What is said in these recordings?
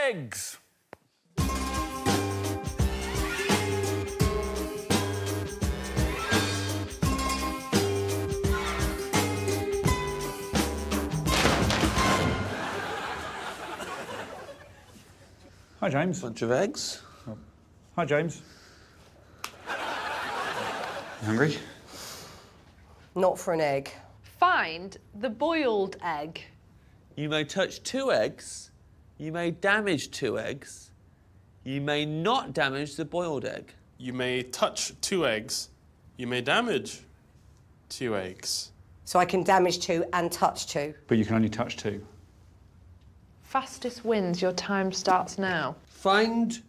eggs. Hi, James. Bunch of eggs. Oh. Hi, James. You hungry? Not for an egg. Find the boiled egg. You may touch 2 eggs. You may damage 2 eggs. You may not damage the boiled egg. You may touch 2 eggs. You may damage 2 eggs. So I can damage 2 and touch 2. But you can only touch 2. Fastest wins. Your time starts now. Find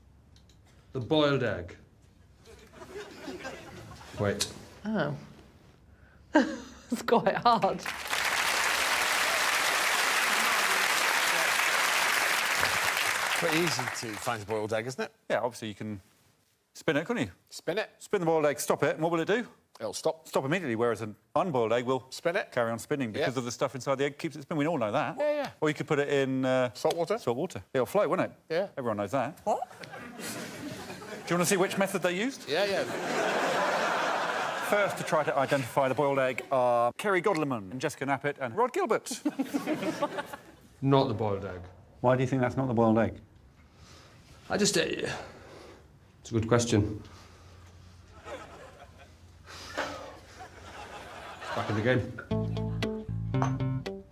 the boiled egg. Wait. Oh. It's quite hard. Pretty easy to find a boiled egg, isn't it? Yeah, obviously you can spin it, couldn't you? Spin it. Spin the boiled egg, stop it, and what will it do? It'll stop. Stop immediately, whereas an unboiled egg will Spin it. carry on spinning because of the stuff inside the egg keeps it spinning. We all know that. Yeah, yeah. Or you could put it in... Salt water. Salt water. It'll float, won't it? Yeah. Everyone knows that. What? Do you want to see which method they used? Yeah, yeah. First to try to identify the boiled egg are Kerry Godleman and Jessica Knappett and Rhod Gilbert. Not the boiled egg. Why do you think that's not the boiled egg? I just... it's a good question. Back in the game.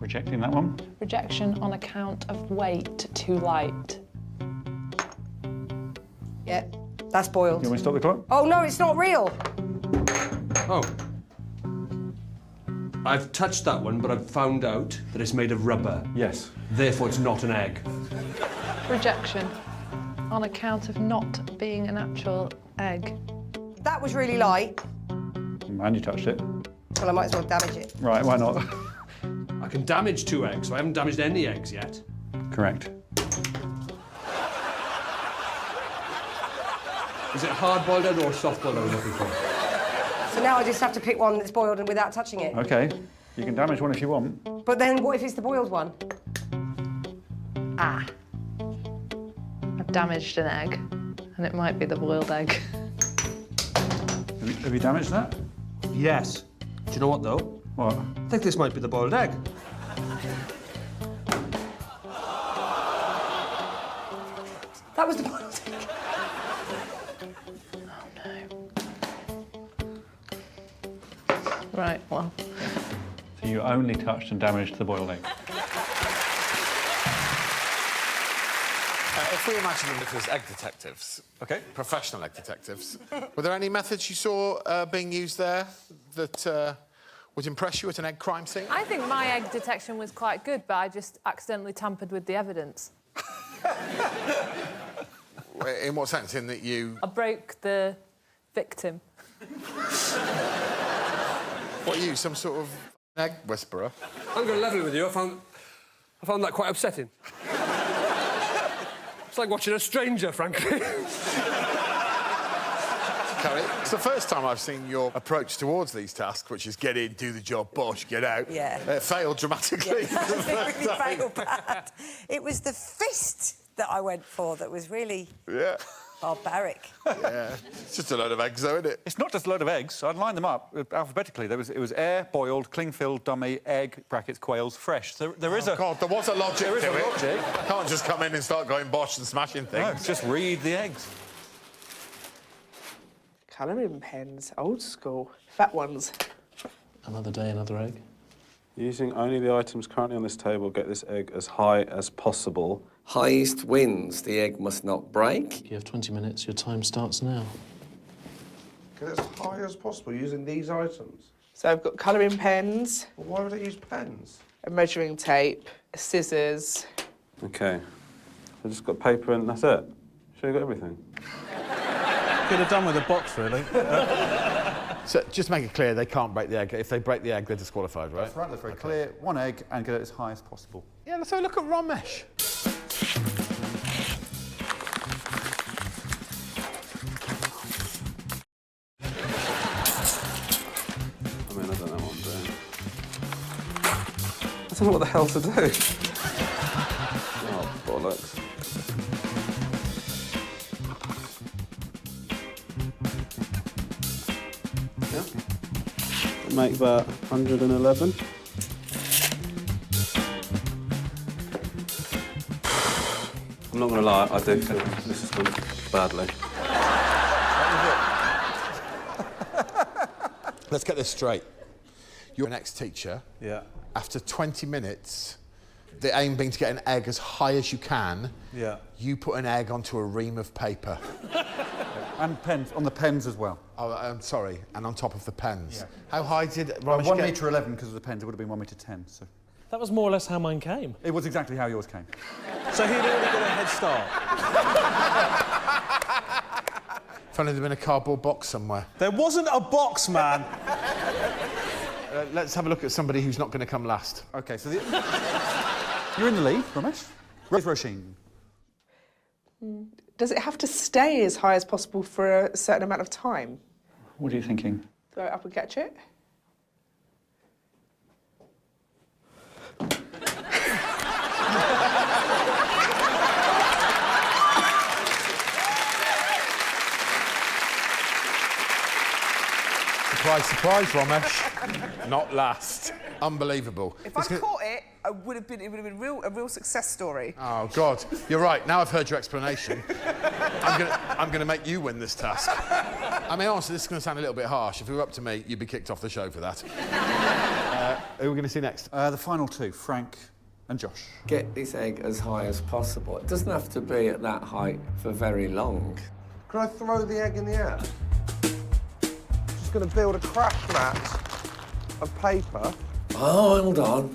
Rejecting that one. Rejection on account of weight. Too light. Yeah, that's boiled. You want me to stop the clock? Oh, no, it's not real. Oh. I've touched that one, but I've found out that it's made of rubber. Yes. Therefore, it's not an egg. Rejection on account of not being an actual egg. That was really light. And you touched it. Well, I might as well damage it. Right, why not? I can damage 2 eggs, so I haven't damaged any eggs yet. Correct. Is it a hard-boiled egg or a soft-boiled egg I'm looking for? So now I just have to pick one that's boiled and without touching it. OK. You can damage one if you want. But then what if it's the boiled one? Ah. I've damaged an egg, and it might be the boiled egg. Have you damaged that? Yes. Do you know what, though? What? I think this might be the boiled egg. That was the boiled egg. Right, well. So you only touched and damaged the boiled egg. If we imagine them as egg detectives, OK. professional egg detectives, were there any methods you saw being used there that would impress you at an egg crime scene? I think my egg detection was quite good, but I just accidentally tampered with the evidence. In what sense? In that you... I broke the victim. What are you, some sort of egg whisperer? I'm going to level with you. I found that quite upsetting. It's like watching a stranger, frankly. Carrie, it's the first time I've seen your approach towards these tasks, which is get in, do the job, bosh, get out. Yeah. It failed dramatically. Yeah, it really failed bad. It was the fist that I went for that was really barbaric. Yeah. It's just a load of eggs, though, isn't it? It's not just a load of eggs. I'd line them up alphabetically. It was air, boiled, cling-filled, dummy, egg, brackets, quails, fresh. There is a... God, there was a logic There is to a it. logic. Can't just come in and start going bosh and smashing things. No, just read the eggs. Colouring pens, old school, fat ones. Another day, another egg. Using only the items currently on this table, get this egg as high as possible. Highest wins. The egg must not break. You have 20 minutes. Your time starts now. Get it as high as possible using these items. So I've got colouring pens. Well, why would I use pens? A measuring tape, scissors. OK. I just got paper and that's it. Sure you got everything? Could have done with a box, really. So, just to make it clear, they can't break the egg. If they break the egg, they're disqualified, right? That's right, that's very clear. One egg and get it as high as possible. Yeah, let's have a look at Romesh. I mean, I don't know what I'm doing. I don't know what the hell to do. Oh, bollocks. make that 111. I'm not going to lie, I do think this has gone badly. Let's get this straight. You're an ex-teacher. Yeah. After 20 minutes, the aim being to get an egg as high as you can, Yeah. you put an egg onto a ream of paper. And pens, on the pens as well. Oh, I'm sorry, and on top of the pens. Yeah. How high did Well, Romesh 1 get? metre 11 because of the pens. It would have been 1 metre 10. So That was more or less how mine came. it was exactly how yours came. So he'd already got a head start. If only there'd been a cardboard box somewhere. There wasn't a box, man. Let's have a look at somebody who's not going to come last. Okay, so you're in the lead, Romesh. Roisin. Does it have to stay as high as possible for a certain amount of time? What are you thinking? Throw it up and catch it? Surprise, surprise, Romesh. Not last. Unbelievable. If I caught it, it would have been a real success story. Oh, God. You're right. Now I've heard your explanation. I'm going to make you win this task. I mean, honestly, this is going to sound a little bit harsh. If it were up to me, you'd be kicked off the show for that. Who are we going to see next? The final two, Frank and Josh. Get this egg as high as possible. It doesn't have to be at that height for very long. Can I throw the egg in the air? Just going to build a crash mat of paper. Oh, hold on.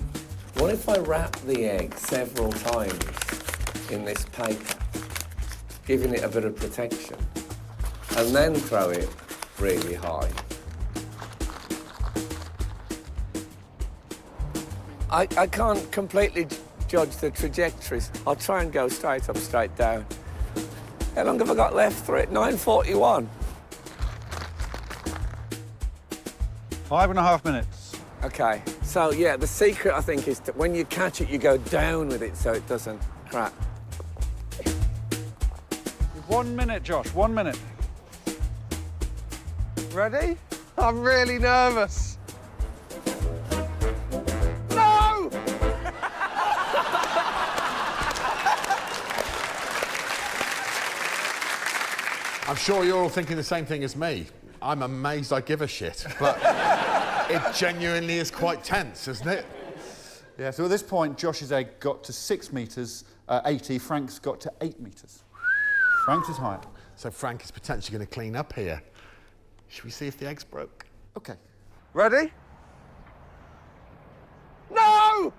What if I wrap the egg several times in this paper, giving it a bit of protection, and then throw it really high? I can't completely judge the trajectories. I'll try and go straight up, straight down. How long have I got left for it? 9:41. 5.5 minutes. OK, so, yeah, the secret, I think, is that when you catch it, you go down with it so it doesn't crack. 1 minute, Josh, 1 minute. Ready? I'm really nervous. No! I'm sure you're all thinking the same thing as me. I'm amazed I give a shit, but it genuinely is quite tense, isn't it? Yeah, so at this point, Josh's egg got to 6 metres, 80. Frank's got to 8 metres. Frank's is higher. So Frank is potentially going to clean up here. Should we see if the egg's broke? OK. Ready? No!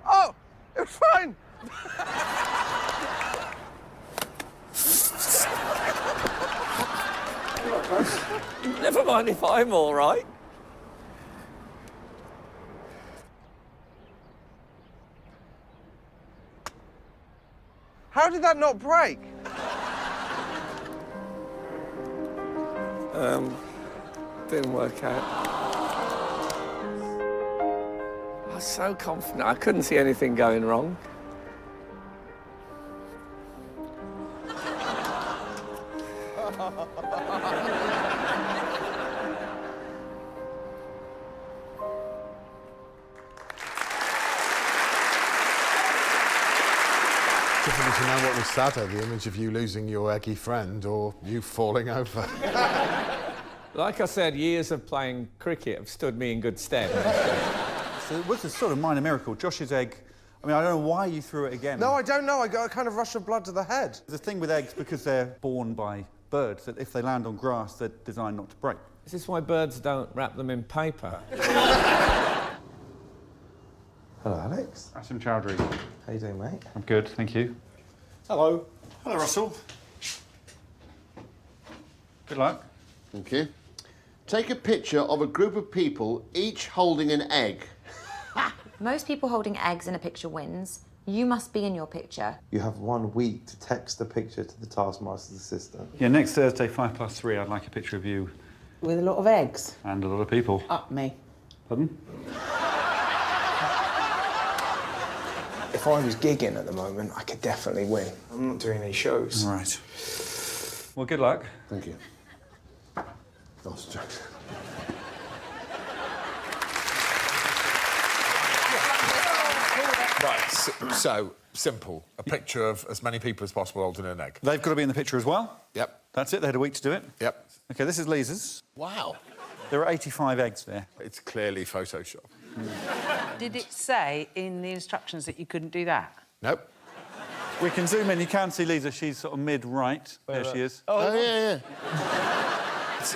Oh, it was fine. Never mind if I'm all right. How did that not break? Didn't work out. I was so confident. I couldn't see anything going wrong. Difficult to know what was sadder, the image of you losing your eggy friend or you falling over. Like I said, years of playing cricket have stood me in good stead. So it was a sort of minor miracle. Josh's egg, I mean, I don't know why you threw it again. No, I don't know. I got a kind of rush of blood to the head. The thing with eggs, because they're born by birds, that if they land on grass, they're designed not to break. Is this why birds don't wrap them in paper? Hello, Alex. Asim Chowdhury. How you doing, mate? I'm good, thank you. Hello. Hello, Russell. Good luck. Thank you. Take a picture of a group of people, each holding an egg. Most people holding eggs in a picture wins. You must be in your picture. You have 1 week to text the picture to the Taskmaster's assistant. Yeah, next Thursday, 3:05, I'd like a picture of you. With a lot of eggs? And a lot of people. Up me. Pardon? If I was gigging at the moment, I could definitely win. I'm not doing any shows. All right. Well, good luck. Thank you. Nice joke. Right, so, simple. A picture of as many people as possible holding an egg. They've got to be in the picture as well. Yep. That's it. They had a week to do it. Yep. OK, this is Lisa's. Wow. There are 85 eggs there. It's clearly Photoshop. Did it say in the instructions that you couldn't do that? Nope. We can zoom in. You can see Lisa. She's sort of mid-right. There she is. Oh, yeah.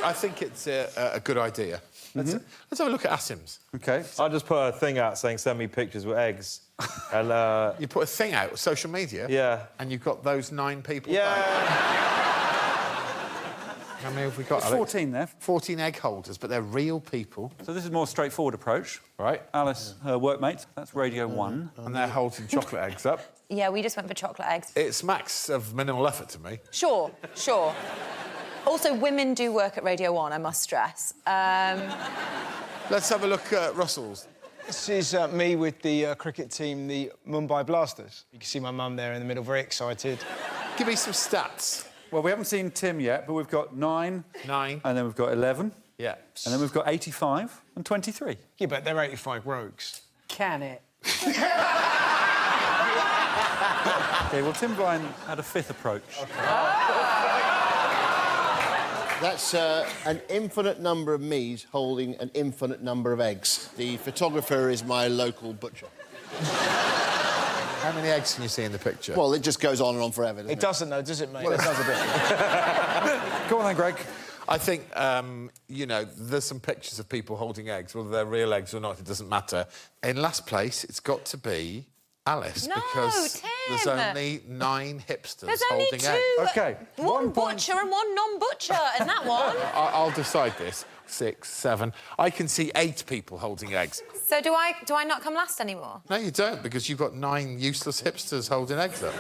I think it's a good idea. Let's have a look at Asim's. OK. I just put a thing out saying send me pictures with eggs. And, You put a thing out, social media? Yeah. And you've got those 9 people? Yeah. How many have we got, There's 14 there. 14 egg holders, but they're real people. So this is a more straightforward approach. Right. Alice, her workmate, that's Radio 1. And they're holding chocolate eggs up. Yeah, we just went for chocolate eggs. It smacks of minimal effort to me. Sure. Also, women do work at Radio 1, I must stress. Let's have a look at Russell's. This is me with the cricket team, the Mumbai Blasters. You can see my mum there in the middle, very excited. Give me some stats. Well, we haven't seen Tim yet, but we've got 9. 9. And then we've got 11. Yeah. And then we've got 85 and 23. Yeah, but they're 85 rogues. Can it? OK, well, Tim Bryan had a 5th approach. That's an infinite number of me's holding an infinite number of eggs. The photographer is my local butcher. How many eggs can you see in the picture? Well, it just goes on and on forever, doesn't It doesn't, though, does it, mate? Well, it does a bit. Go on then, Greg. I think, you know, there's some pictures of people holding eggs. Whether they're real eggs or not, it doesn't matter. In last place, it's got to be Alice, No, because Tim. there's only 9 hipsters There's only holding 2. eggs. OK. One butcher and one non-butcher in that one. I'll decide this. 6, 7. I can see 8 people holding eggs. So do I not come last anymore? No, you don't, because you've got 9 useless hipsters holding eggs up.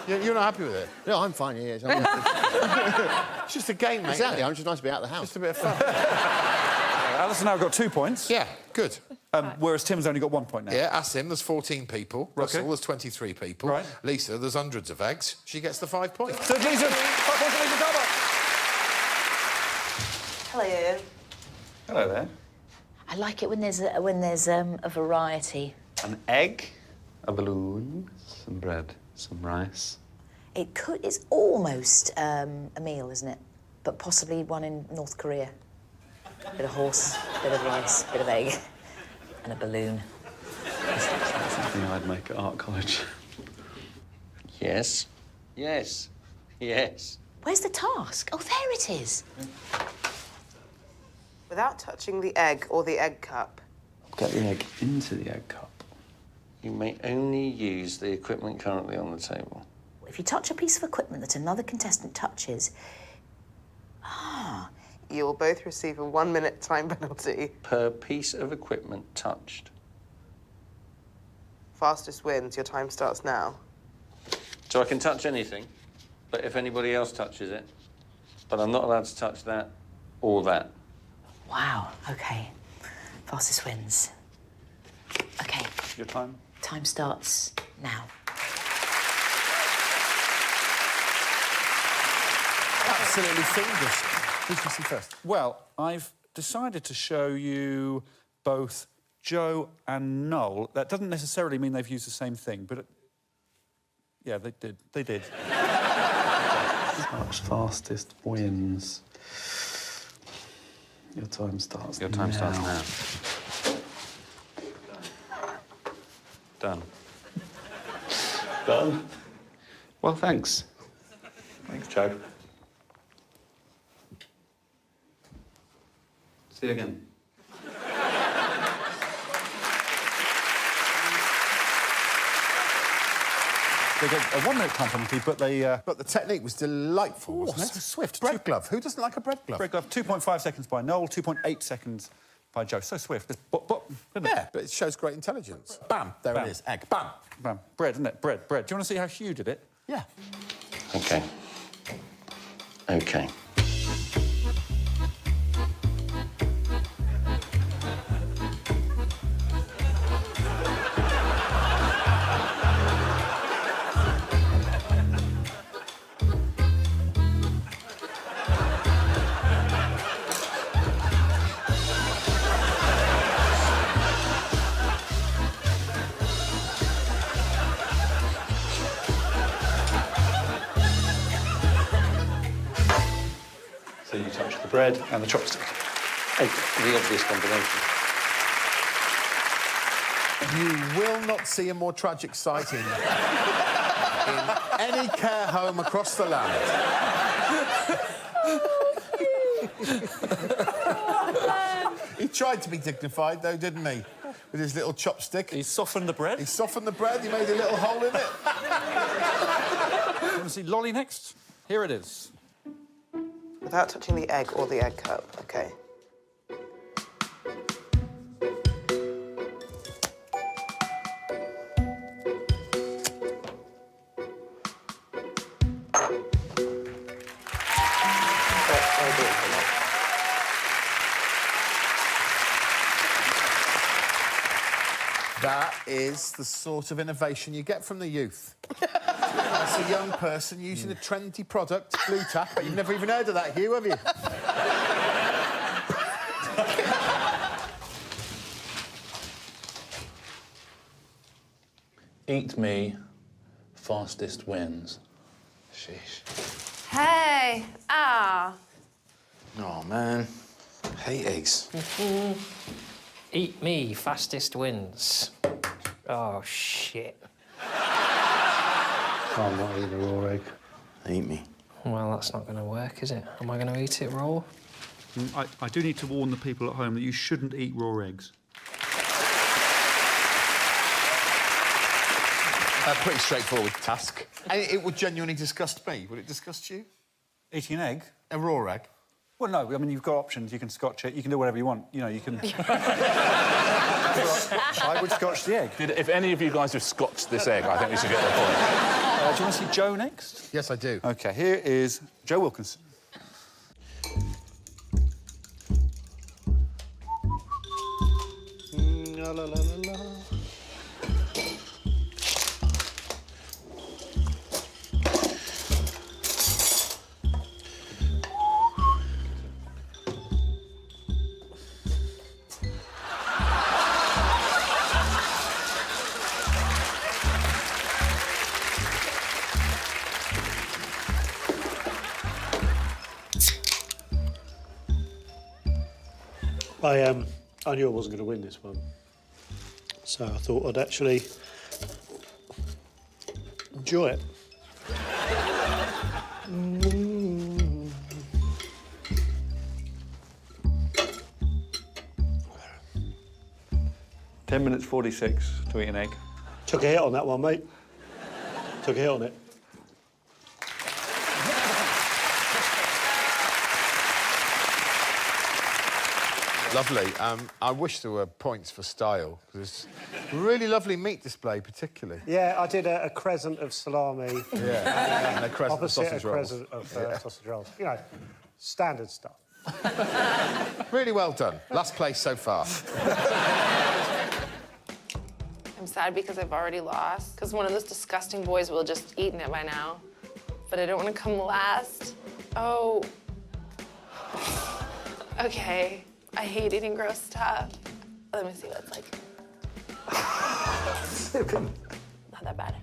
You're not happy with it? No, I'm fine, yes. It's just a game, mate. Exactly, I'm just nice to be out of the house. Just a bit of fun. Alice and I have got 2 points. Yeah, good. Whereas Tim's only got 1 point now. Yeah, Asim, there's 14 people. Russell, there's 23 people. Right. Lisa, there's hundreds of eggs. She gets the 5 points. So, Lisa, 5 points to Lisa Talbot. Hello. Hello there. I like it when there's a variety. An egg, a balloon, some bread, some rice. It's almost a meal, isn't it? But possibly one in North Korea. Bit of horse, bit of rice, bit of egg, and a balloon. Something I'd make at art college. Yes. Yes. Yes. Where's the task? Oh, there it is. Without touching the egg or the egg cup. Get the egg into the egg cup. You may only use the equipment currently on the table. If you touch a piece of equipment that another contestant touches... You will both receive a 1-minute time penalty. Per piece of equipment touched. Fastest wins. Your time starts now. So I can touch anything, but if anybody else touches it, but I'm not allowed to touch that or that. Wow, OK. Fastest wins. OK. Your time? Time starts now. Absolutely fiendish. Who can see first? Well, I've decided to show you both Joe and Noel. That doesn't necessarily mean they've used the same thing, but... Yeah, they did. They did. Fastest wins. Your time starts now. Your time starts now. Done. Done? Well, thanks. Thanks, Joe. See you again. They get a 1-minute time penalty, but they... But the technique was delightful, wasn't it? So swift. Bread glove. Who doesn't like a bread glove? Bread glove, 2.5 seconds by Noel, 2.8 seconds by Joe. So swift. Just bop, isn't it? Yeah, but it shows great intelligence. Bam, there Bam. it is. Egg. Bam. Bam. Bread, isn't it? Bread. Do you want to see how Hugh did it? Yeah. Okay. Okay. bread and the chopstick. The obvious combination. You will not see a more tragic sight in any care home across the land. He tried to be dignified, though, didn't he? With his little chopstick. He softened the bread. He softened the bread. He made a little hole in it. You want to see lolly next? Here it is. Without touching the egg or the egg cup, OK. That is the sort of innovation you get from the youth. As a young person using a trendy product, Blue Tap, but you've never even heard of that, Hugh, have you? Eat me, fastest wins. Sheesh. Hey! Ah! Oh, man. Hate eggs. Eat me, fastest wins. Oh, shit. I'm not eating a raw egg. Eat me. Well, that's not going to work, is it? Am I going to eat it raw? I do need to warn the people at home that you shouldn't eat raw eggs. Pretty straightforward task. And it would genuinely disgust me. Would it disgust you? Eating an egg? A raw egg? Well, no. I mean, you've got options. You can scotch it. You can do whatever you want. You know, you can... I would scotch the egg. If any of you guys have scotched this egg, I think we should get the point. Do you want to see Joe next? Yes, I do. OK, here is Joe Wilkinson. La, la, la, la, la. I knew I wasn't going to win this one, so I thought I'd actually enjoy it. 10 minutes 46 to eat an egg. Took a hit on that one, mate. Took a hit on it. Lovely. I wish there were points for style. It's a really lovely meat display, particularly. Yeah, I did a crescent of salami. Yeah, and a crescent of opposite sausage a rolls. crescent of sausage rolls. You know, standard stuff. Really well done. Last place so far. I'm sad because I've already lost, because one of those disgusting boys will have just eaten it by now. But I don't want to come last. Oh. Okay. I hate eating gross stuff. Let me see what it's like. Not that bad.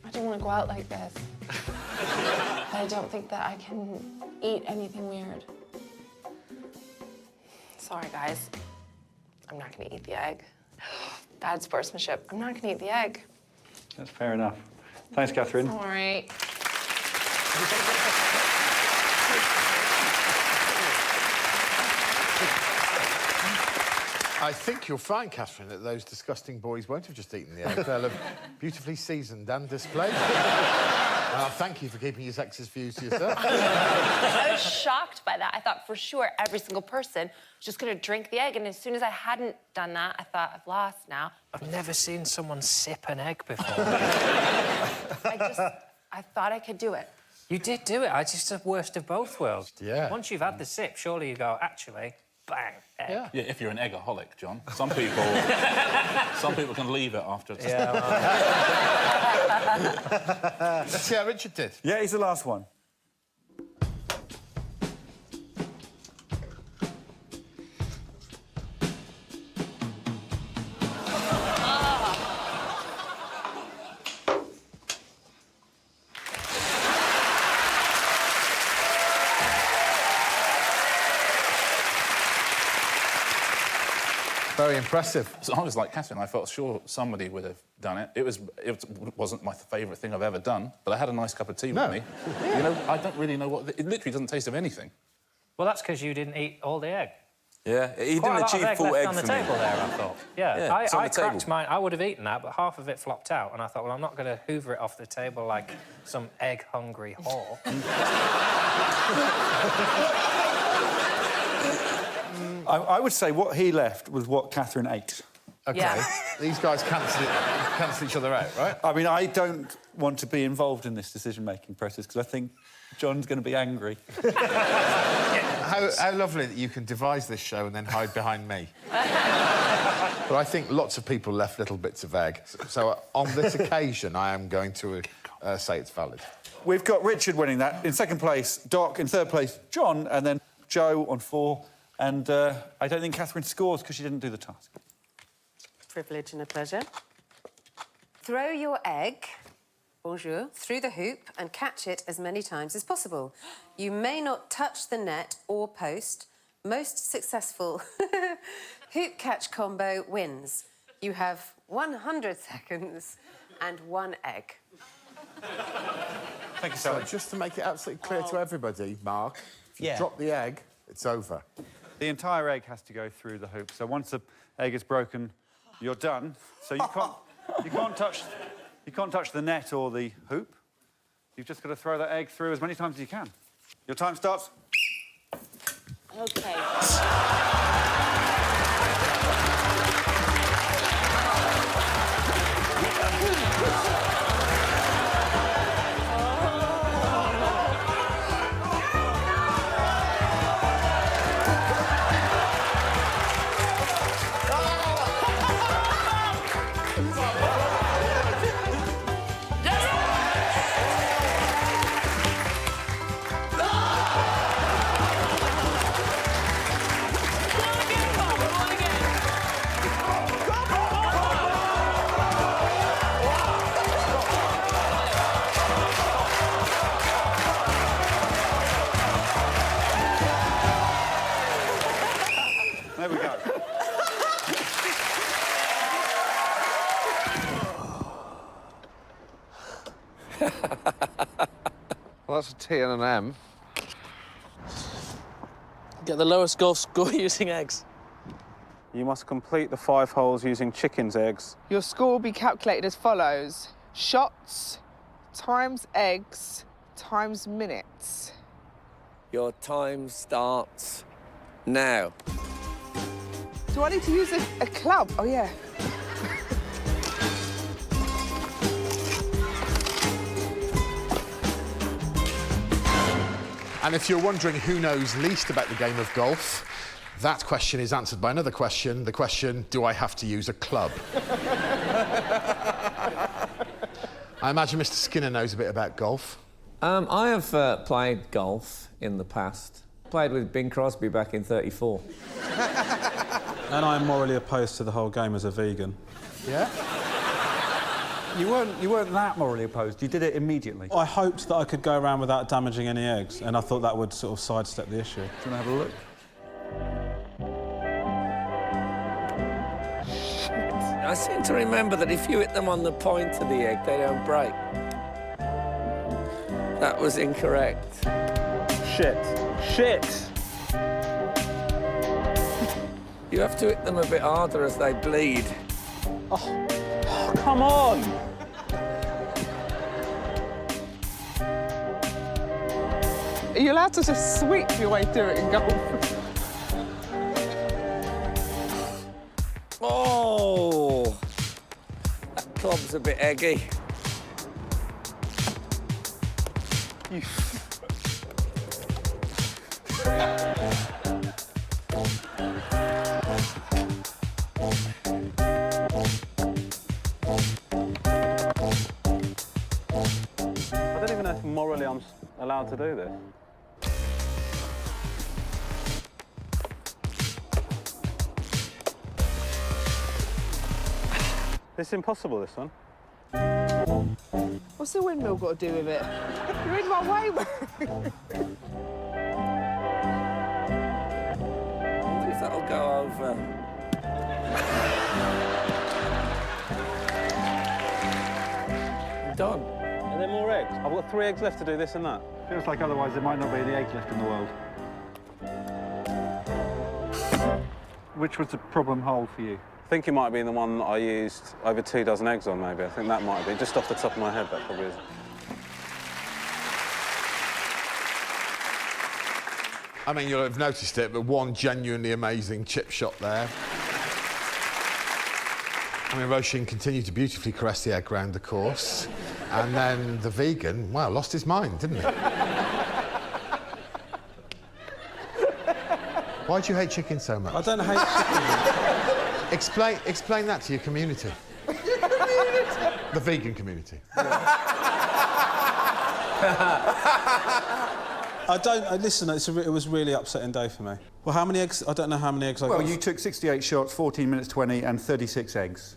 I don't want to go out like this. But I don't think that I can eat anything weird. Sorry, guys. I'm not going to eat the egg. Bad sportsmanship. I'm not going to eat the egg. That's fair enough. Thanks, Catherine. All right. I think you'll find, Catherine, that those disgusting boys won't have just eaten the egg. They'll have beautifully seasoned and displayed. Thank you for keeping your sexist views to yourself. I was shocked by that. I thought for sure every single person was just going to drink the egg, and as soon as I hadn't done that, I thought, I've lost now. I've never seen someone sip an egg before. I thought I could do it. You did do it. It's just the worst of both worlds. Yeah. Once you've had the sip, surely you go, actually, bang, egg. Yeah, if you're an eggaholic, John. Some people can leave it after it's... Yeah, well... Let's see how Richard did. Yeah, he's the last one. Very impressive. So I was like Catherine. I felt sure somebody would have done it. It wasn't my favourite thing I've ever done, but I had a nice cup of tea with me. You know, I don't really know what... It literally doesn't taste of anything. Well, that's because you didn't eat all the egg. Yeah, he Quite didn't achieve full egg on the for table me. there, I thought. Yeah, it's on I the table. cracked mine. I would have eaten that, but half of it flopped out, and I thought, well, I'm not going to hoover it off the table like some egg-hungry whore. I would say what he left was what Catherine ate. OK. Yeah. These guys cancel each other out, right? I mean, I don't want to be involved in this decision-making process because I think John's going to be angry. How lovely that you can devise this show and then hide behind me. But I think lots of people left little bits of egg. So on this occasion, I am going to say it's valid. We've got Richard winning that. In second place, Doc. In third place, John. And then Joe on 4. And I don't think Catherine scores because she didn't do the task. Privilege and a pleasure. Throw your egg, bonjour, through the hoop and catch it as many times as possible. You may not touch the net or post. Most successful hoop catch combo wins. You have 100 seconds and 1 egg. Thank you, So Sally. just to make it absolutely clear to everybody, Mark, if you drop the egg, it's over. The entire egg has to go through the hoop. So once the egg is broken, you're done. So you can't touch the net or the hoop. You've just got to throw that egg through as many times as you can. Your time starts. OK. There we go. Well, that's a T and an M. Get the lowest golf score using eggs. You must complete the 5 holes using chickens' eggs. Your score will be calculated as follows. Shots times eggs times minutes. Your time starts now. Do I need to use a club? Oh, yeah. And if you're wondering who knows least about the game of golf, that question is answered by another question. The question, do I have to use a club? I imagine Mr. Skinner knows a bit about golf. I have played golf in the past. Played with Bing Crosby back in '34. And I'm morally opposed to the whole game as a vegan. Yeah? You weren't that morally opposed. You did it immediately. I hoped that I could go around without damaging any eggs, and I thought that would sort of sidestep the issue. Do you want to have a look? I seem to remember that if you hit them on the point of the egg, they don't break. That was incorrect. Shit. Shit! You have to hit them a bit harder as they bleed. Oh, come on! Are you allowed to just sweep your way through it and go? Oh! That club's a bit eggy. I don't even know if morally I'm allowed to do this. It's impossible, this one. What's the windmill got to do with it? You're in my way, man. I wonder if that'll go over. Done. Are there more eggs? I've got 3 eggs left to do this and that. Feels like otherwise there might not be any eggs left in the world. Which was the problem hole for you? I think it might have been the one that I used over 2 dozen eggs on, maybe. I think that might have been. Just off the top of my head, that probably is. I mean, you'll have noticed it, but one genuinely amazing chip shot there. I mean, Roshin continued to beautifully caress the egg round the course. And then the vegan, well, lost his mind, didn't he? Why do you hate chicken so much? I don't hate chicken. Explain that to your community. The vegan community. I don't... listen, it was a really upsetting day for me. Well, how many eggs... I don't know how many eggs I got. Well, you took 68 shots, 14 minutes 20, and 36 eggs.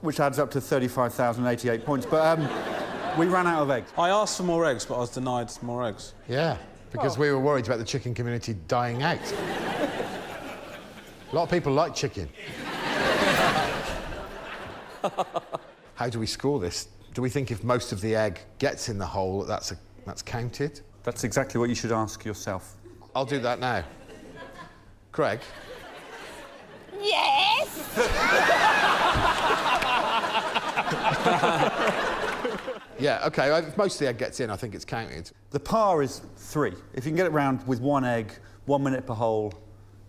Which adds up to 35,088 points, but we ran out of eggs. I asked for more eggs, but I was denied more eggs. Yeah, because we were worried about the chicken community dying out. A lot of people like chicken. How do we score this? Do we think if most of the egg gets in the hole, that's counted? That's exactly what you should ask yourself. I'll do that now. Craig? Yes! Yeah, OK, if most of the egg gets in, I think it's counted. The par is 3. If you can get it round with 1 egg, 1 minute per hole,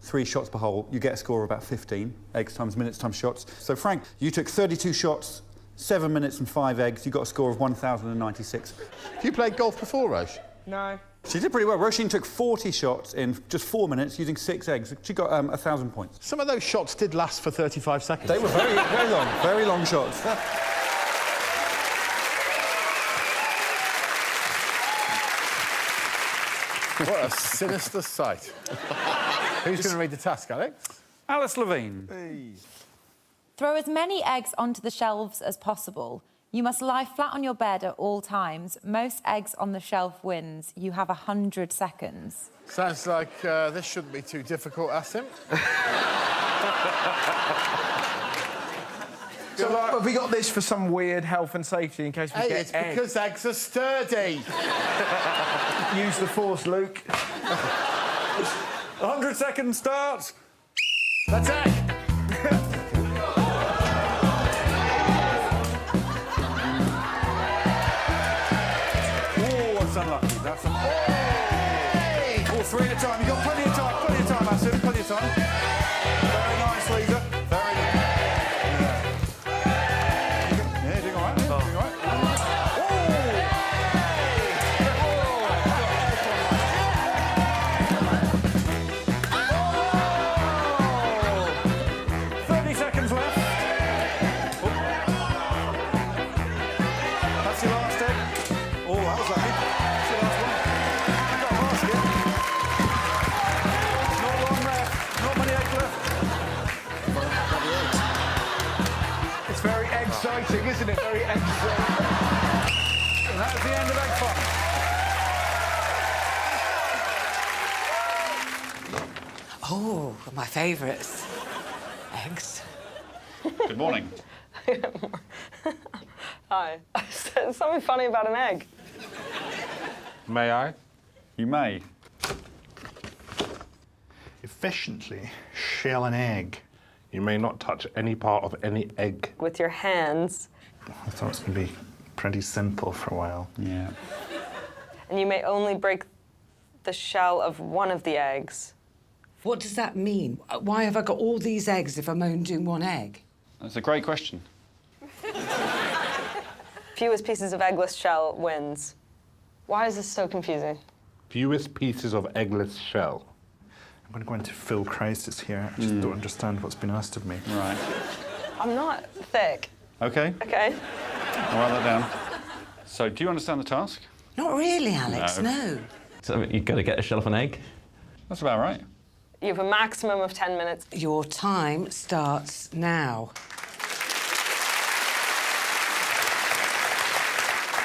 3 shots per hole, you get a score of about 15. Eggs times minutes times shots. So, Frank, you took 32 shots, 7 minutes and 5 eggs. You got a score of 1,096. Have you played golf before, Roche? No. She did pretty well. Roisin took 40 shots in just 4 minutes using 6 eggs. She got 1,000 points. Some of those shots did last for 35 seconds. They were very long shots. What a sinister sight. Who's going to read the task, Alex? Alice Levine. Hey. Throw as many eggs onto the shelves as possible. You must lie flat on your bed at all times. Most eggs on the shelf wins. You have 100 seconds. Sounds like this shouldn't be too difficult, Asim. So, have we got this for some weird health and safety in case we get it's because eggs are sturdy. Use the force, Luke. 100 seconds starts. That's egg. Unlucky. That's a... Oh, 3 at a time. You've got plenty of time, Asim, plenty of time. Very nice, Lisa. Very nice. Yeah, doing all right, doing all right. Oh! 30 seconds left. Oh. That's your last egg. Oh, that was lucky. It's very exciting, isn't it? Very exciting. And that's the end of Egg Fun. Oh, my favourites. Eggs. Good morning. Hi. Something funny about an egg. May I? You may. Efficiently shell an egg. You may not touch any part of any egg. With your hands. I thought it was going to be pretty simple for a while. Yeah. And you may only break the shell of one of the eggs. What does that mean? Why have I got all these eggs if I'm only doing one egg? That's a great question. Fewest pieces of eggless shell wins. Why is this so confusing? Fewest pieces of eggless shell. I'm going to go into full crisis here. I just don't understand what's been asked of me. Right. I'm not thick. OK. OK. I'll write that down. So, do you understand the task? Not really, Alex, no. So you've got to get a shell off an egg? That's about right. You have a maximum of 10 minutes. Your time starts now.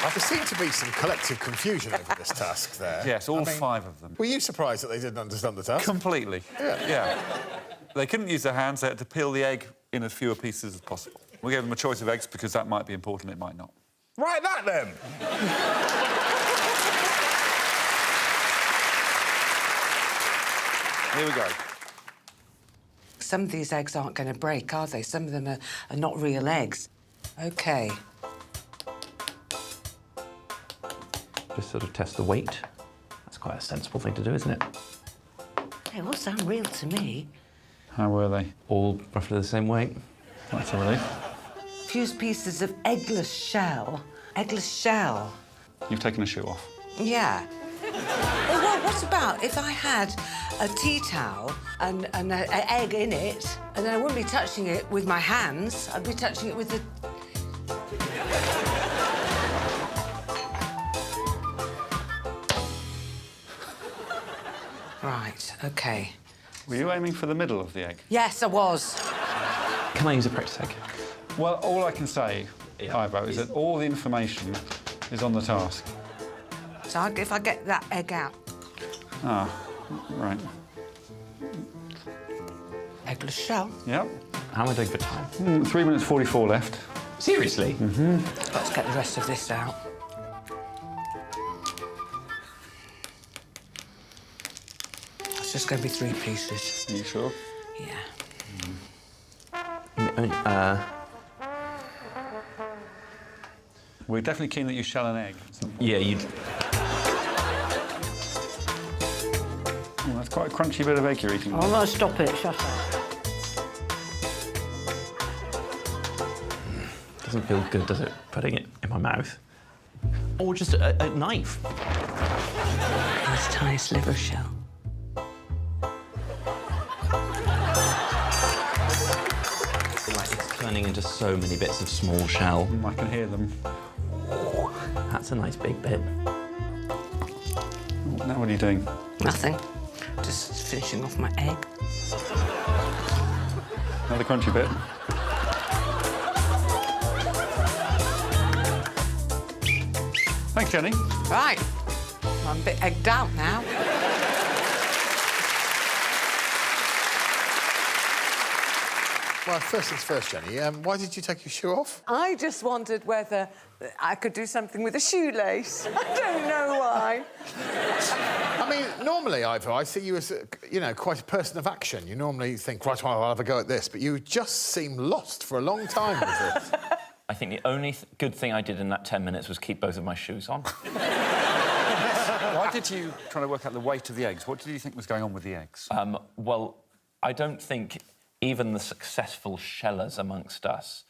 There seemed to be some collective confusion over this task there. Yes, all 5 of them. Were you surprised that they didn't understand the task? Completely. Yeah. They couldn't use their hands. They had to peel the egg in as fewer pieces as possible. We gave them a choice of eggs because that might be important, it might not. Write that then. Here we go. Some of these eggs aren't going to break, are they? Some of them are not real eggs. OK. Just sort of test the weight. That's quite a sensible thing to do, isn't it? They all sound real to me. How were they? All roughly the same weight. That's a relief. Fused pieces of eggless shell. Eggless shell. You've taken a shoe off. Yeah. Oh, well, what about if I had a tea towel and an egg in it, and then I wouldn't be touching it with my hands, I'd be touching it with the... Right, OK. Were you aiming for the middle of the egg? Yes, I was. Can I use a practice egg? Well, all I can say, Ivo, is that all the information is on the task. So if I get that egg out... Ah, right. Eggless shell? Yep. How am I doing for time? 3 minutes 44 left. Seriously? Mm-hmm. Let's get the rest of this out. It's just going to be 3 pieces. Are you sure? Yeah. We're definitely keen that you shell an egg. Yeah, you... Oh, that's quite a crunchy bit of egg you're eating. I'm going to stop it, shut up. Doesn't feel good, does it, putting it in my mouth? Or just a knife. Nice tiny sliver shell. Like, it's turning into so many bits of small shell. I can hear them. That's a nice big bit. Now what are you doing? Nothing. Just finishing off my egg. Another crunchy bit. Thanks, Jenny. Right. I'm a bit egged out now. Well, first things first, Jenny. Why did you take your shoe off? I just wondered whether I could do something with a shoelace. I don't know why. I mean, normally, Ivo, I see you as, you know, quite a person of action. You normally think, right, well, I'll have a go at this, but you just seem lost for a long time with this. I think the only good thing I did in that 10 minutes was keep both of my shoes on. Why did you try to work out the weight of the eggs? What did you think was going on with the eggs? Well, I don't think even the successful shellers amongst us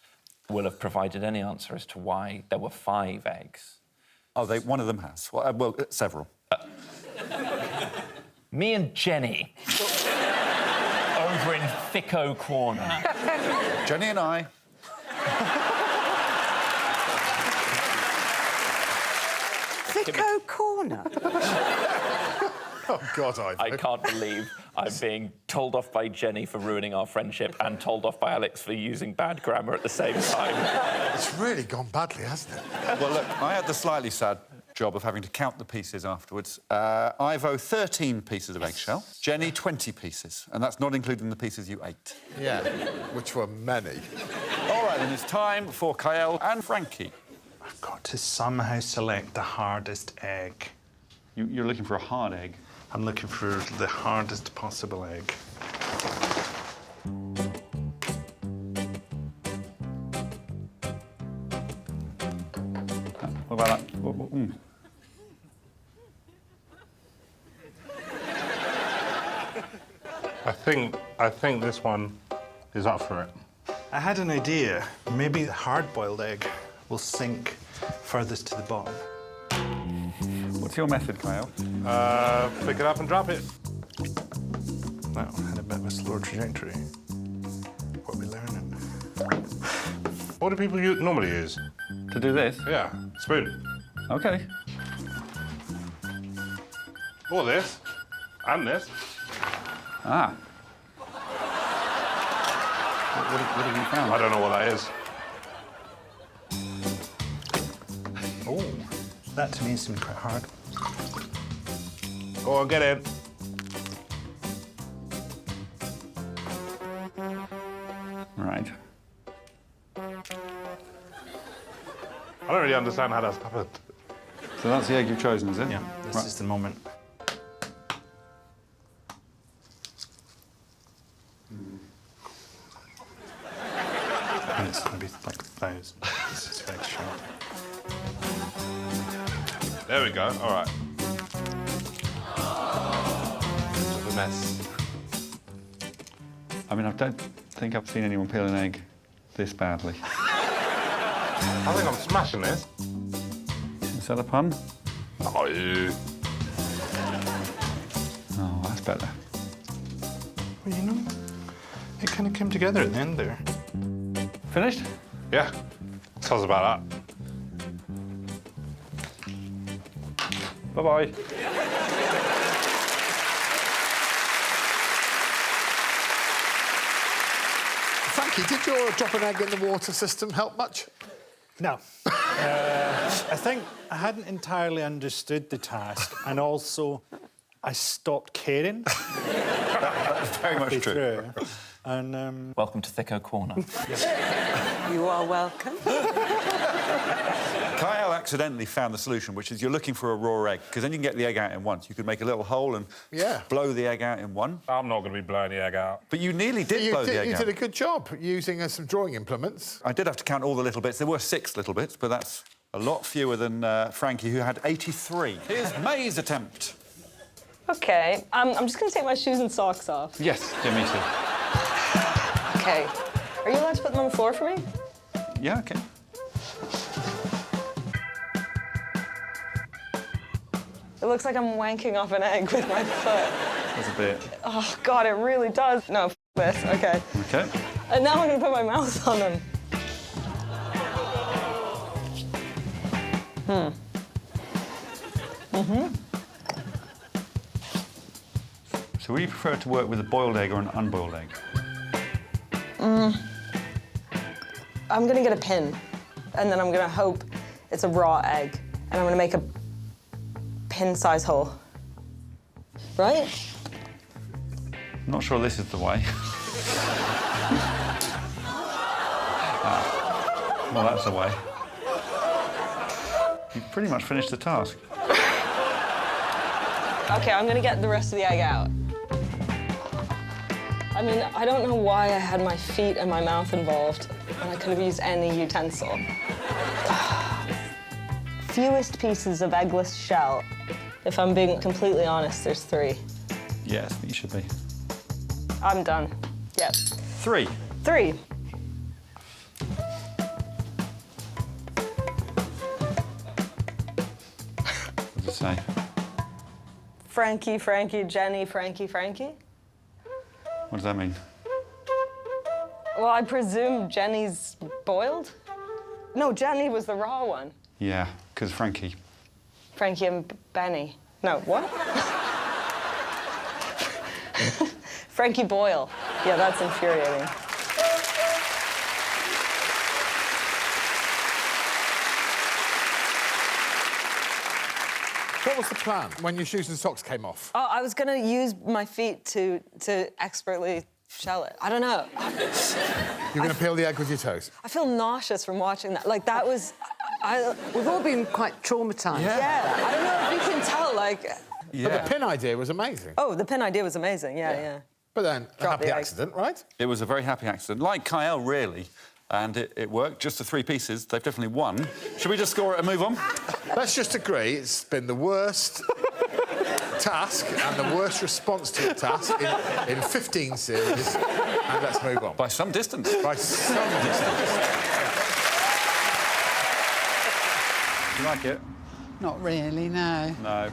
will have provided any answer as to why there were 5 eggs. Oh, one of them has. Well, several. Me and Jenny. Over in Thicko Corner. Jenny and I. Thicko Corner? Oh, God, Ivo. I can't believe I'm being told off by Jenny for ruining our friendship and told off by Alex for using bad grammar at the same time. It's really gone badly, hasn't it? Well, look, I had the slightly sad job of having to count the pieces afterwards. Ivo, 13 pieces of eggshell. Jenny, 20 pieces. And that's not including the pieces you ate. Yeah, which were many. All right, then it's time for Kyle and Frankie. I've got to somehow select the hardest egg. You're looking for a hard egg? I'm looking for the hardest possible egg. What about that? I think this one is up for it. I had an idea. Maybe the hard-boiled egg will sink furthest to the bottom. What's your method, Kyle? Pick it up and drop it. Well, had a bit of a slower trajectory. What are we learning? What do people normally use? To do this? Yeah, spoon. OK. Or this. And this. Ah. What have you found? I don't know what that is. Oh, that to me seemed quite hard. Go on, get in. Right. I don't really understand how that's happened. So that's the egg you've chosen, is it? Yeah, this is the moment. And it's going to be like those. This is very sharp. There we go. All right. Bit of a mess. I mean, I don't think I've seen anyone peel an egg this badly. I think I'm smashing this. Is that a pun? Oh, yeah. Oh, that's better. Well, you know, it kind of came together at the end there. Finished? Yeah. Tell us about that. Bye-bye. Frankie, did your drop an egg in the water system help much? No. I think I hadn't entirely understood the task, and also I stopped caring. That's very much true. And, Welcome to Thicko Corner. You are welcome. Kyle accidentally found the solution, which is you're looking for a raw egg, because then you can get the egg out in once. You could make a little hole and blow the egg out in one. I'm not going to be blowing the egg out. But you nearly did blow the egg You out. did a good job using some drawing implements. I did have to count all the little bits. There were 6 little bits, but that's a lot fewer than Frankie, who had 83. Here's May's attempt. OK, I'm just going to take my shoes and socks off. Yes, yeah, me too. OK. Are you allowed to put them on the floor for me? Yeah, OK. It looks like I'm wanking off an egg with my foot. That's a bit. Oh, God, it really does. No, f this. OK. OK. And now I'm going to put my mouth on them. So would you prefer to work with a boiled egg or an unboiled egg? I'm going to get a pin, and then I'm going to hope it's a raw egg, and I'm going to make a pin-size hole. Right? I'm not sure this is the way. Well, that's the way. You've pretty much finished the task. OK, I'm going to get the rest of the egg out. I mean, I don't know why I had my feet and my mouth involved, and I could have used any utensil. Fewest pieces of eggless shell. If I'm being completely honest, there's 3. Yes, you should be. I'm done. Yep. 3. 3. What does it say? Frankie, Frankie, Jenny, Frankie, Frankie. What does that mean? Well, I presume Jenny's boiled? No, Jenny was the raw one. Yeah, because Frankie. Frankie and Benny. No, what? Frankie Boyle. Yeah, that's infuriating. What was the plan when your shoes and socks came off? Oh, I was gonna use my feet to expertly shell it. I don't know. You're going to peel the egg with your toes? I feel nauseous from watching that. Like, that was... We've all been quite traumatised. Yeah. I don't know if you can tell, like... Yeah. But the pin idea was amazing. Oh, the pin idea was amazing, yeah. But then, a Drop the happy egg. accident, right? It was a very happy accident, like Kyle, really. And it worked, just the 3 pieces. They've definitely won. Should we just score it and move on? Let's just agree it's been the worst task and the worst response to a task in 15 series. And let's move on. By some distance. By some distance. Do you like it? Not really, no. No.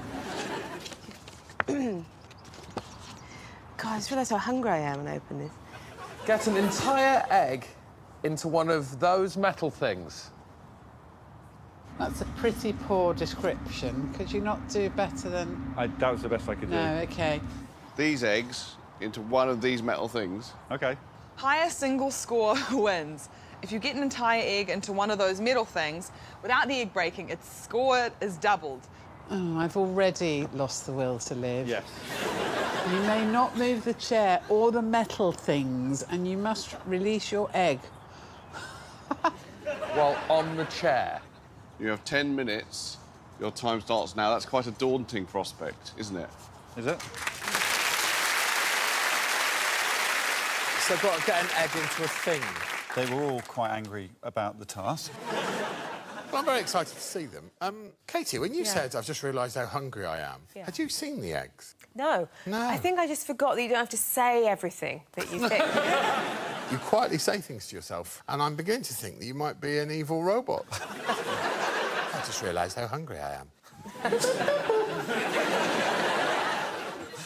God, I just realised how hungry I am when I open this. Get an entire egg into one of those metal things. That's a pretty poor description. Could you not do better than... That was the best I could do. No, OK. These eggs into one of these metal things. OK. Highest single score wins. If you get an entire egg into one of those metal things, without the egg breaking, its score is doubled. Oh, I've already lost the will to live. Yes. You may not move the chair or the metal things, and you must release your egg. Well, on the chair. You have 10 minutes. Your time starts now. That's quite a daunting prospect, isn't it? Is it? So I've got to get an egg into a thing. They were all quite angry about the task. Well, I'm very excited to see them. Katie, when you said, I've just realised how hungry I am, had you seen the eggs? No. No. I think I just forgot that you don't have to say everything that you think. You quietly say things to yourself, and I'm beginning to think that you might be an evil robot. I just realised how hungry I am.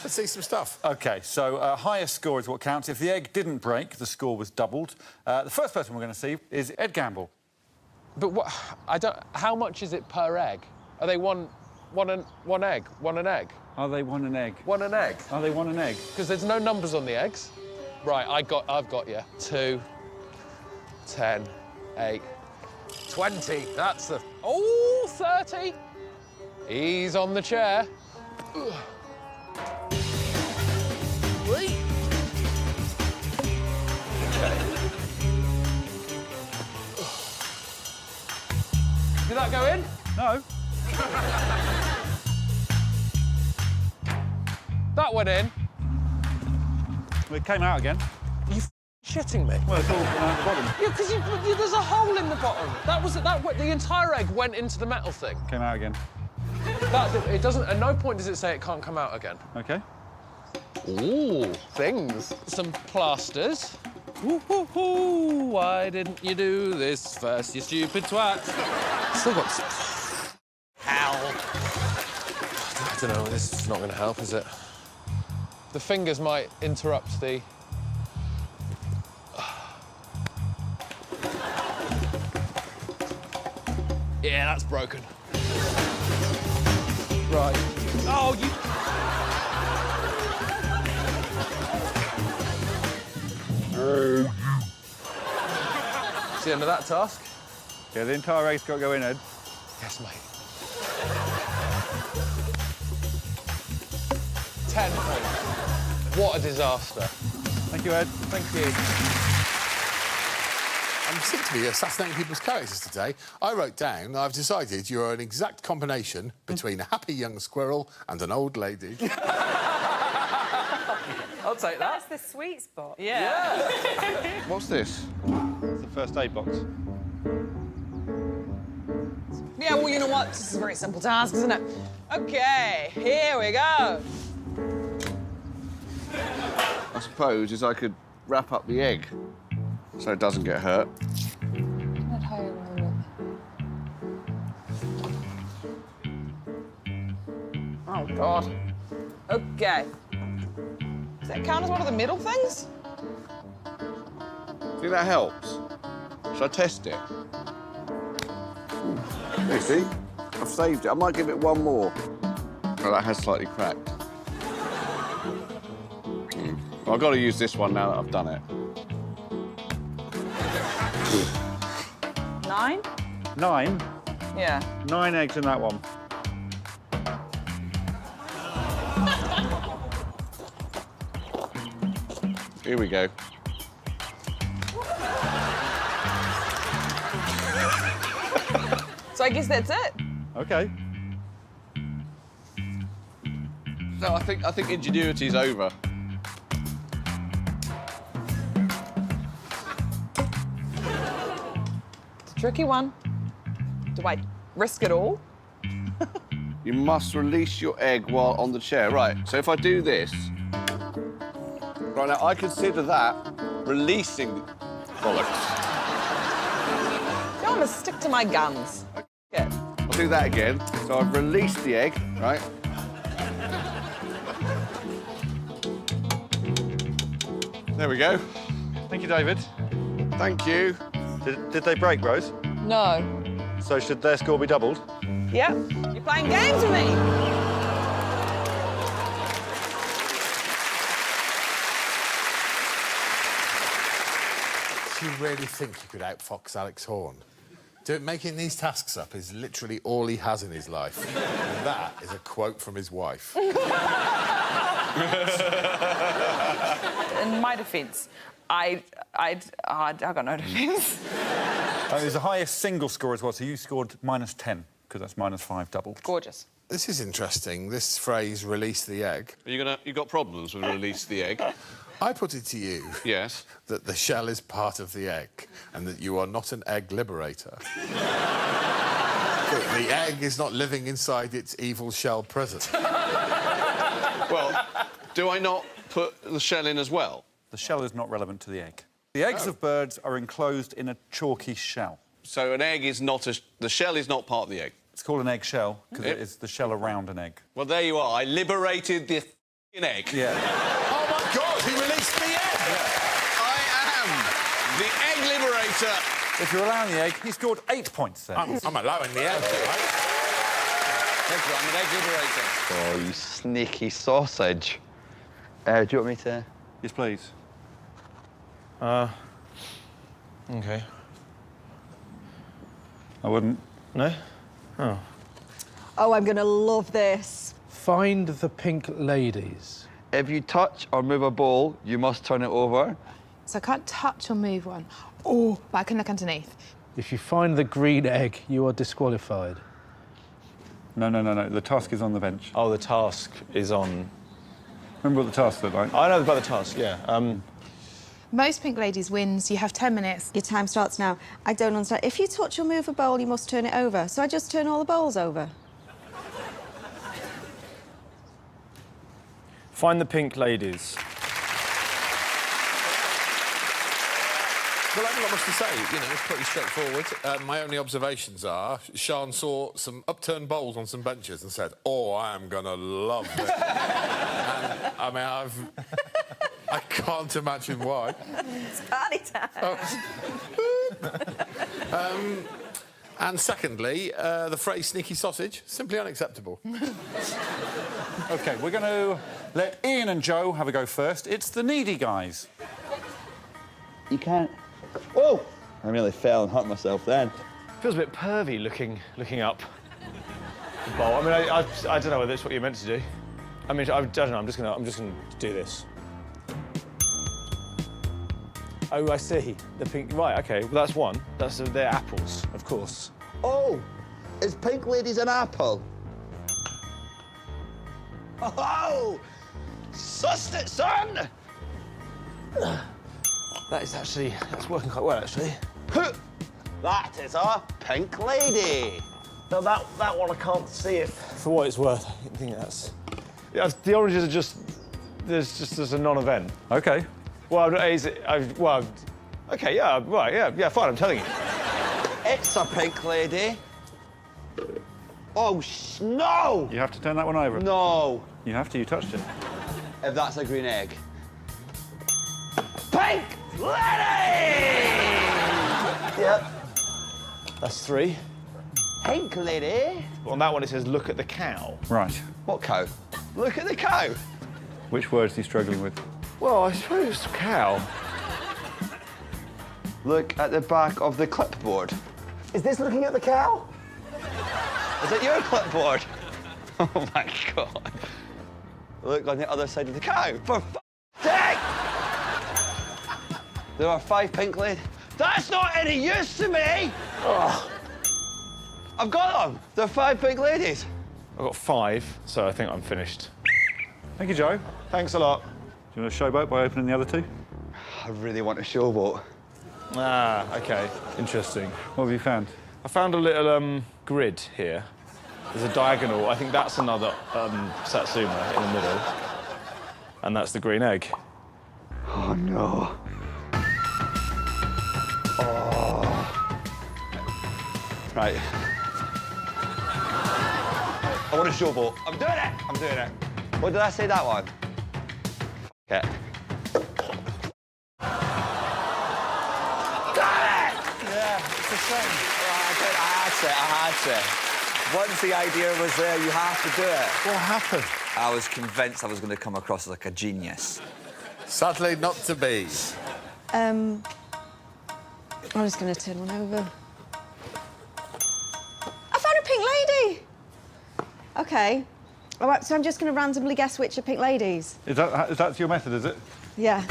Let's see some stuff. OK, so highest score is what counts. If the egg didn't break, the score was doubled. The first person we're going to see is Ed Gamble. But what? I don't. How much is it per egg? Are they one egg? One an egg? Are they one an egg? One an egg? Are they one an egg? Because there's no numbers on the eggs. Right, I've got you. 2, 10, 8, 20. That's the... Oh, 30. He's on the chair. Wait. Okay. Did that go in? No. That went in. It came out again. You shitting me? Well, it's all at the bottom. Yeah, because there's a hole in the bottom. The entire egg went into the metal thing. Came out again. It doesn't. At no point does it say it can't come out again. OK. Ooh, things. Some plasters. Woo-hoo-hoo, why didn't you do this first, you stupid twat? Still got some... Hell. I don't know, this is not going to help, is it? The fingers might interrupt the... Yeah, that's broken. Right. Oh, you... It's the end of that task. Yeah, the entire egg's got to go in, Ed. Yes, mate. 10 points. What a disaster. Thank you, Ed. Thank you. I'm sick to be assassinating people's characters today. I wrote down, I've decided you're an exact combination between a happy young squirrel and an old lady. I'll take that. That's the sweet spot. Yeah. What's this? It's the first aid box. Yeah, well, you know what? This is a very simple task, isn't it? OK, here we go. I suppose is I could wrap up the egg so it doesn't get hurt. Oh, God. OK. Does that count as one of the middle things? Think that helps? Should I test it? You see? I've saved it. I might give it one more. Oh, that has slightly cracked. Well, I've got to use this one now that I've done it. 9? 9? Yeah. 9 eggs in that one. Here we go. So I guess that's it. OK. No, I think ingenuity's over. It's a tricky one. Do I risk it all? You must release your egg while on the chair. Right, so if I do this... Right, now, I consider that releasing... Bollocks. I'm going to stick to my guns. Yeah. I'll do that again. So I've released the egg, right? There we go. Thank you, David. Thank you. Did they break, Rose? No. So should their score be doubled? Yep. You're playing games with me. Do you really think you could outfox Alex Horne? Making these tasks up is literally all he has in his life. And that is a quote from his wife. In my defence, I got no defence. It was the highest single score as well, so you scored -10, because that's -5 double. Gorgeous. This is interesting, this phrase, release the egg. You got problems with release the egg? I put it to you... Yes? ...that the shell is part of the egg and that you are not an egg liberator. The egg is not living inside its evil shell prison. Well, do I not put the shell in as well? The shell is not relevant to the egg. The eggs of birds are enclosed in a chalky shell. So an egg is not the shell is not part of the egg? It's called an egg shell because it is the shell around an egg. Well, there you are. I liberated the egg. Yeah. Oh, my God, he released the egg! Yeah. I am the egg liberator. If you're allowing the egg, he scored 8 points there. I'm allowing the egg, right? Thank you, I'm an egg liberator. Oh, you sneaky sausage. Do you want me to...? Yes, please. OK. I wouldn't. No? Oh. Oh, I'm going to love this. Find the pink ladies. If you touch or move a bowl, you must turn it over. So I can't touch or move one. Oh, but I can look underneath. If you find the green egg, you are disqualified. No. The task is on the bench. Oh, the task is on... Remember what the task looked like? I know about the task, yeah. Most pink ladies wins. You have 10 minutes. Your time starts now. I don't understand. If you touch or move a bowl, you must turn it over. So I just turn all the bowls over? Find the pink ladies. Well, I haven't got much to say. You know, it's pretty straightforward. My only observations are Sian saw some upturned bowls on some benches and said, "Oh, I am going to love this." And, I mean, I can't imagine why. It's party time. And secondly, the phrase sneaky sausage, simply unacceptable. OK, we're going to let Ian and Joe have a go first. It's the needy guys. You can't... Oh! I nearly fell and hurt myself then. Feels a bit pervy looking up the bowl. I mean, I don't know whether it's what you're meant to do. I mean, I don't know. I'm just gonna do this. Oh, I see. The pink. Right. Okay. Well, that's one. They're apples, of course. Oh, is pink ladies an apple? Oh, sussed it, son! That's working quite well, actually. That is a pink lady. No, that one I can't see it. For what it's worth, I think that's... Yeah, the oranges are just... There's a non-event. OK. Well, OK, yeah, right, yeah, fine, I'm telling you. It's a pink lady. Oh, no! You have to turn that one over. No. You have to, you touched it. If that's a green egg. Pink lady! Yep. That's 3. Pink lady? On that one, it says, look at the cow. Right. What cow? Look at the cow. Which words are you struggling with? Well, I suppose cow. Look at the back of the clipboard. Is this looking at the cow? Is it your clipboard? Oh, my God. Look on the other side of the cow. For f***'s sake! There are 5 pink ladies. That's not any use to me! Oh. I've got them. There are 5 pink ladies. I've got 5, so I think I'm finished. Thank you, Joe. Thanks a lot. Do you want to showboat by opening the other 2? I really want a showboat. Ah, OK. Interesting. What have you found? I found a little grid here. There's a diagonal. I think that's another satsuma in the middle. And that's the green egg. Oh, no. Oh. Right. I want a showboat. I'm doing it! I'm doing it. What did I say that one? F it. Yeah, it's a shame. I had to. Once the idea was there, you have to do it. What happened? I was convinced I was going to come across as like a genius. Sadly, not to be. I'm just going to turn one over. I found a pink lady! OK. All right, so I'm just going to randomly guess which are pink ladies. Is that your method, is it? Yeah.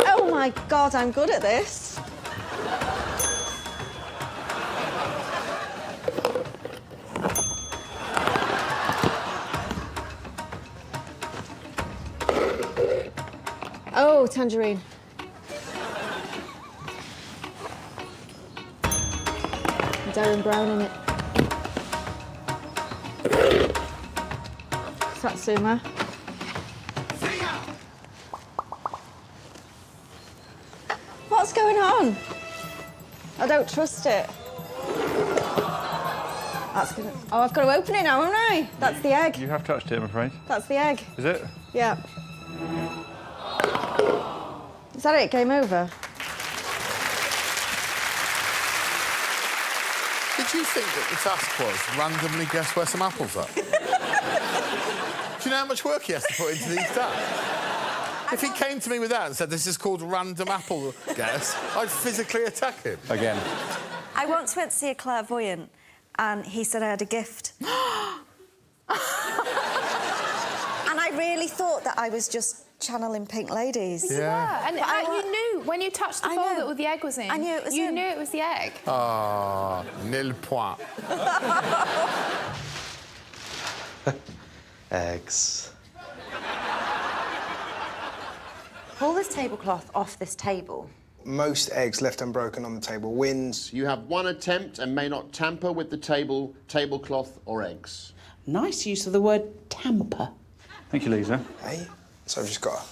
Oh, my God, I'm good at this. Oh, tangerine. Darren Brown in it. Satsuma. What's going on? I don't trust it. That's gonna... Oh, I've got to open it now, haven't I? That's the egg. You have touched it, I'm afraid. That's the egg. Is it? Yeah. Is that it? Game over? Did you think that the task was randomly guess where some apples are? Do you know how much work he has to put into these tasks? If he came to me with that and said, this is called random apple guess, I'd physically attack him. Again. I once went to see a clairvoyant and he said I had a gift. And I really thought that I was just channeling Pink Ladies. Yeah. And you knew when you touched the bowl that the egg was in. I knew it was You knew it was the egg. Ah, nil point. Eggs. Pull this tablecloth off this table. Most eggs left unbroken on the table wins. You have one attempt and may not tamper with the tablecloth or eggs. Nice use of the word tamper. Thank you, Lisa. Hey, so I've just got to...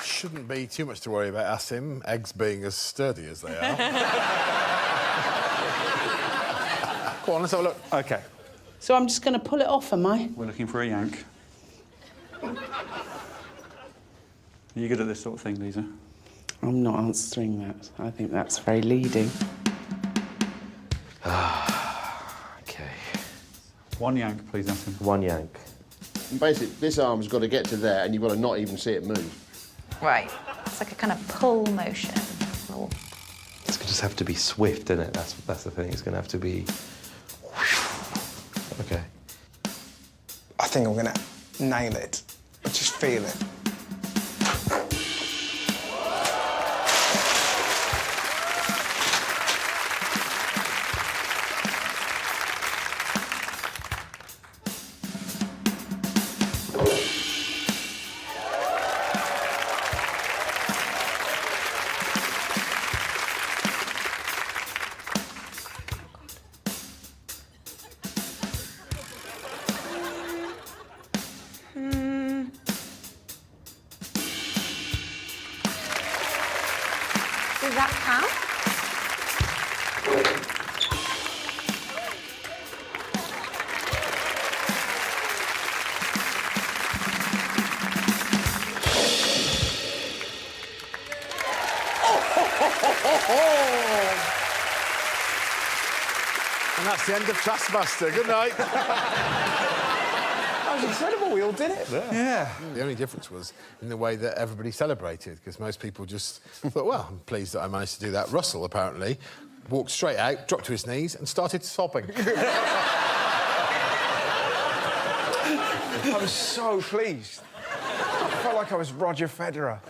Shouldn't be too much to worry about Asim, eggs being as sturdy as they are. Go on, let's have a look. OK. So I'm just going to pull it off, am I? We're looking for a yank. Are you good at this sort of thing, Lisa? I'm not answering that. I think that's very leading. OK. One yank, please, Asim. One yank. And basically, this arm's got to get to there and you've got to not even see it move. Right. It's like a kind of pull motion. It's going to just have to be swift, isn't it? That's the thing. It's going to have to be... OK. I think I'm going to nail it. I just feel it. Does that count? And that's the end of Taskmaster. Good night. That was incredible. We all did it. Yeah. The only difference was in the way that everybody celebrated, because most people just thought, well, I'm pleased that I managed to do that. Russell, apparently, walked straight out, dropped to his knees and started sobbing. I was so pleased. I felt like I was Roger Federer.